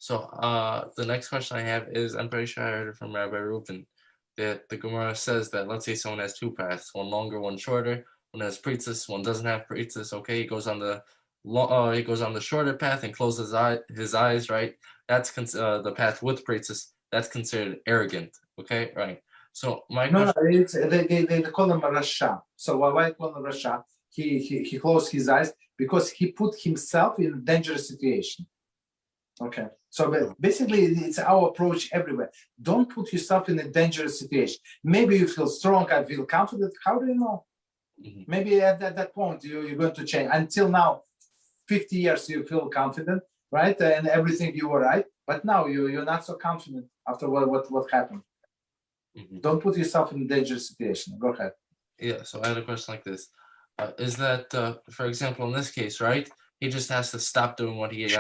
So the next question I have is, I'm pretty sure I heard it from Rabbi Reuben, that the Gemara says that, let's say someone has two paths, one longer, one shorter. One has priestess, one doesn't have priestess. Okay, he goes on the shorter path and closes his eyes. Right, that's the path with priestess. That's considered arrogant. Okay, right. So my question. No, it's, they call him a Rasha. So why call him Rasha? He closed his eyes because he put himself in a dangerous situation. Okay, so basically it's our approach everywhere. Don't put yourself in a dangerous situation. Maybe you feel strong, I feel confident. How do you know? Mm-hmm. Maybe at that point you're going to change. Until now, 50 years you feel confident, right? And everything you were right. But now you're not so confident after what happened. Mm-hmm. Don't put yourself in a dangerous situation. Go ahead. Yeah, so I had a question like this. Is that, for example, in this case, right? He just has to stop doing what he has.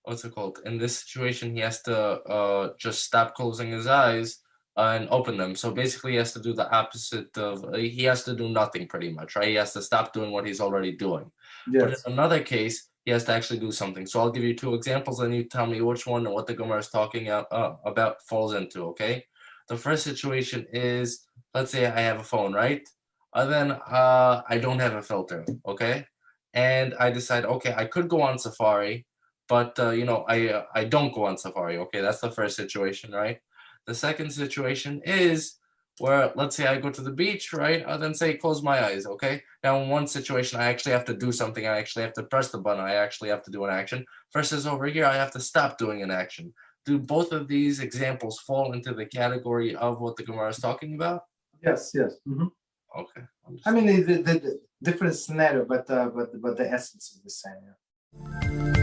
What's it called? In this situation, he has to just stop closing his eyes and open them. So basically, he has to do the opposite of. He has to do nothing, pretty much, right? He has to stop doing what he's already doing. Yes. But in another case, he has to actually do something. So I'll give you two examples, and you tell me which one and what the Gemara is talking about falls into. Okay. The first situation is, let's say I have a phone, right? Then I don't have a filter, okay? And I decide, okay, I could go on Safari, but I don't go on Safari. Okay, that's the first situation, right? The second situation is where, let's say I go to the beach, right? I'll then say close my eyes, okay? Now in one situation, I actually have to do something. I actually have to press the button. I actually have to do an action. Versus over here, I have to stop doing an action. Do both of these examples fall into the category of what the Gemara is talking about? Yes. Mm-hmm. Okay. I mean, the different scenario, but the essence is the same. Yeah.